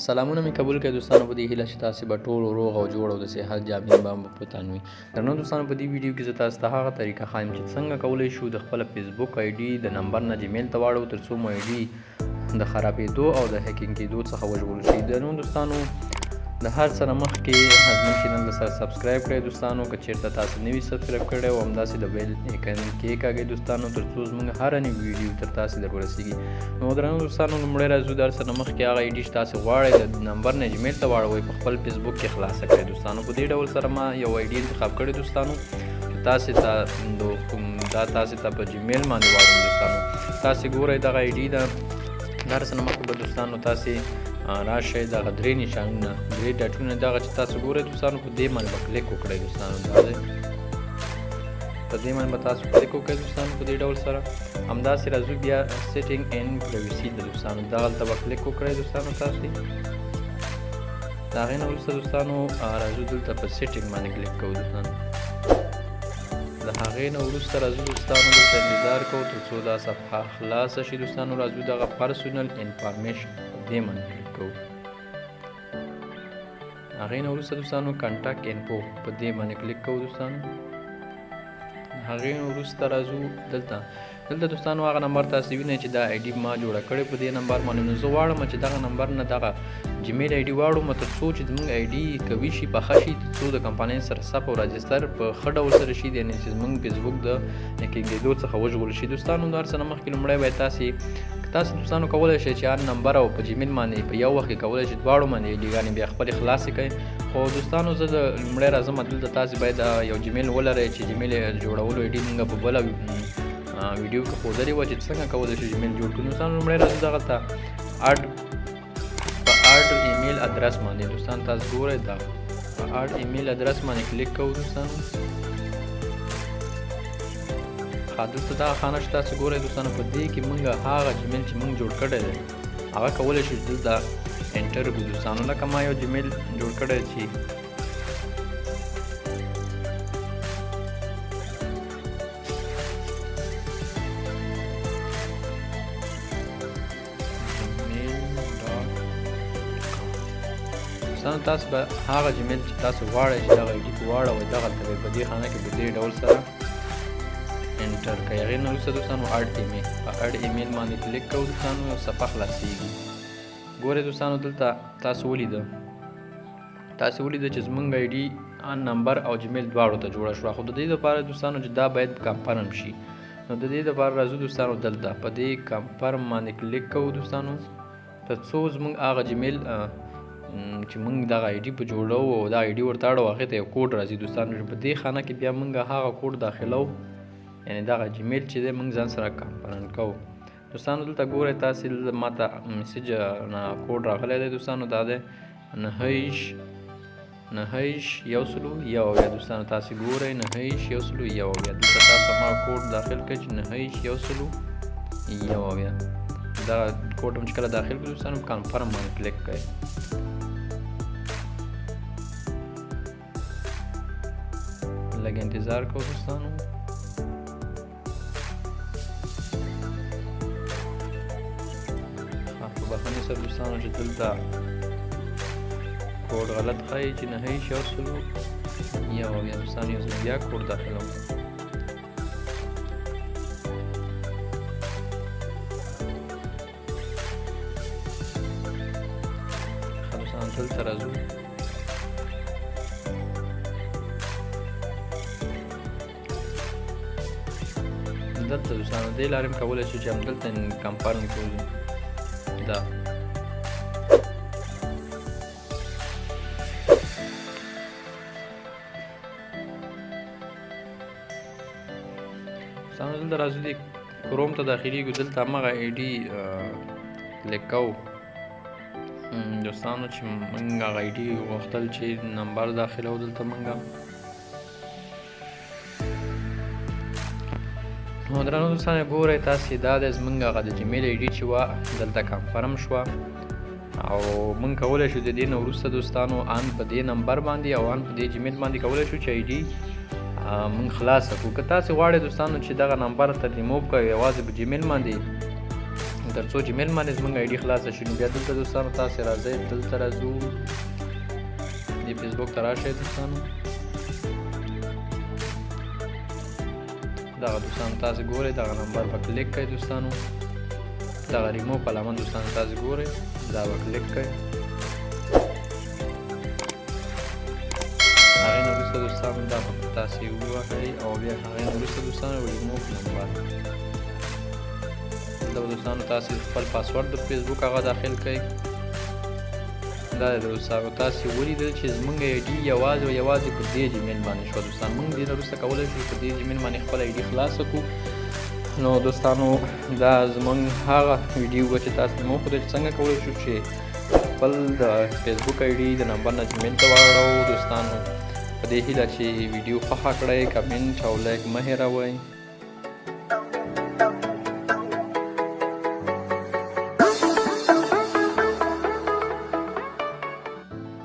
سلامونه مې قبول کړئ دوستانو په دې هیله چې تاسې به ټول روغ او جوړ او د صحت جامې به په تن وي. درنو دوستانو په دې ویډیو کې زه تاسو ته هغه طریقه ښایم چې څنګه کولی شو د خپله فیسبوک آی ډي د نمبر نه جیمیل ته واړو تر څو مو آی ډي د خرابېدو او د هیکینګ کېدو څخه وژغورل شي. درنو دوستانو د هر څه نه مخکې هتمن چینل د سره سبسکرايب کړئ دوستانو. که چېرته تاسو نوي سبسکرايب کړی او همداسې د بیل ایکن کېکاږئ دوستانو تر څو زموږ هره نوې ویډیو تر تاسې در ورسېږي. نو درنو دوستانو لومړی راځو د هر څه نه مخکې هغه آی ډي چې تاسې غواړئ د نمبر نه جیمیل ته واړوئ په خپل فیسبوک کې خلاصه کړئ دوستانو. په دې ډول سره ما یو آی ډي انتخاب کړی دوستانو چې تاسې ته په جیمیل باندې واړوم دوستانو. تاسې ګورئ دغه آی ډي ده. د هر څه نه مخکې به دوستانو تاسې راشئ دغه درې نشانونه درې ډاټونه دغه چې تاسو ګورئ دوستانو په دې باندې به کلیک وکړئ دوستانو. دا دی په دې باندې به تاسو کلیک وکړئ دوستانو په دې ډول سره. همداسې راځو بیا سیټینګ اینډ پرایوسي ده دوستانو دغلته به کلیک وکړئ دوستانو. تاسې د هغې نه وروسته دوستانو راځو دلته په سیټینګ باندې کلیک کوو دوستانو. د هغې نه وروسته راځو دوستانو دلته انتظار کوو تر څو دا صفحه خلاصه شي دوستانو. راځو دغه پرسونل انفارمیشن په دې باندې کلیک کوو. هغې نه وروسته دوستانو کانټاکټ انفو په دې باندې کلیک کوو دوستانو. هغې نه وروسته راځو دلته دوستانو هغه نمبر تاسې وینئ چې دا آی ډي ما جوړه کړې په دې نمبر باندې. نو زه غواړم چې دغه نمبر نه دغه جیمیل آی ډي واړوم تر څو چې زموږ آی ډي قوي شي پخه شي تر څو د کمپنۍ سره ثبت او راجستر په ښه ډول سره شي یعنې چې زموږ فیسبوک د هیکینګ کېدو څخه وژغورل شي دوستانو. د هر څه نه مخکې لومړی باید تاسې دوستانو کولی شئ چې هر نمبر او په جیمیل باندې په یو وخت کې کولی شئ دواړو باندې آی ډيګانې بیا خپلې خلاصې کړئ. خو دوستانو زه د لومړی راځم دلته تاسې باید یو جیمیل ولرئ چې جیمیل جوړولو آی ډي موږ په بله ویډیو کې ښودلې وه چې څنګه کولی شو جیمیل جوړ کړو. دوستانو لومړی راځو دغلته اډ ایمیل ادرس باندې دوستان تاسو ګورئ دغه په اډ ایمیل ادرس باندې کلیک کوو دوستانو. دلته دغه خانه چې تاسو ګورئ دوستانو په دې کې موږ هغه جیمیل چې موږ جوړ کړی دی هغه کولی شو چې دلته انټر کړو دوستانو. لکه ما یو جیمیل جوړ کړی چې تاسو به هغه جیمیل چې تاسو غواړئ چې دغه آی ډي کې واړوئ دغلته به په دې خانه کې په دې ډول سره انټر کړئ. هغې نه وروسته دوستانو اډ ایمیل په اډ ایمیل باندې کلیک کوو دوستانو. یو صفحه خلاصېږي. ګورئ دوستانو دلته تاسو ولیده چې زموږ آی ډي نمبر او جیمیل دواړو ته جوړه شوه. خو د دې دپاره دوستانو چې دا باید کنفرم شي نو د دې دپاره راځو دوستانو دلته په دې کنفرم باندې کلیک کوو دوستانو تر څو زموږ هغه جیمیل چې موږ دغه آی ډي په جوړو او دا آی ډي ورته اړو هغې ته یو کوډ راځي دوستانو. په دې خانه کې بیا موږ هغه کوډ داخلو یعنې دغه جیمیل چې دی موږ ځان سره کنفرم کوو دوستانو. دلته ګورئ تاسې ما ته میسج نه کوډ راغلی دی دوستانو. دا دی 99101 دوستانو. تاسې ګورئ 99101 دلته تاسو ما کوډ داخل کړئ چې 99101 دا کوډ هم چې کله داخل کړو دوستانو کنفرم باندې کلیک کړئ. لږ انتظار کوو دوستانو. په بخښنې سره دوستانو چې دلته کوډ غلط ښایي چې 99101 دوستانو. یو ځل بیا کوډ داخلوم. دلته راځو دلته دوستانو دې لارې هم کولی شو چې همدلته کنفرم کړو. دا دوستانو دلته راځو دې کروم ته داخلېږو. دلته همغه آی ډي کلیک کوو دوستانو چې موږ هغه آی ډي غوښتل چې نمبر داخلو دلته موږ. نو درنو دوستانو ګورئ تاسې دا دی زموږ هغه د جیمیل آی ډي چې وه دلته کنفرم شوه او موږ کولی شو د دې نه وروسته دوستانو ان په دې نمبر باندې او ان په دې جیمیل باندې کولی شو چې آی ډي موږ خلاصه کړو. که تاسې غواړئ دوستانو چې دغه نمبر ته ریموو کړئ یوازې په جیمیل باندې تر څو جیمیل باندې زموږ آی ډي خلاصه شي نو بیا دلته دوستانو تاسې راځئ دلته راځو دې فیسبوک ته راشئ دوستانو دغه دوستانو تاسې ګورئ دغه نمبر په کلیک کړئ دوستانو دغه ریموو په علامه دوستانو تاسې ګورئ دا به کلیک کړئ هغې نه وروسته دوستانو دا به تاسې ووهئ او بیا هغې نه وروسته دوستانو ریموو نمبر دلته به دوستانو تاسې خپل پاسورډ د فیسبوک هغه داخل کړئ دا د دوستانو تاسې ولیدل چې زموږ آی ډي یوازې او یوازې په دې جیمیل باندې شوه دوستان موږ دې نه وروسته کولی شو په دې جیمیل باندې خپل آی ډي خلاصه کړو نو دوستانو دا زموږ هغه ویډیو وه چې تاسو ته مو وښودل چې څنګه کولی شو چې خپل د فیسبوک آی ډي د نمبر نه جیمیل ته واړوو دوستانو په دې هیله چې ویډیو خوښه کړئ کمنټ او لایک مه هېروئ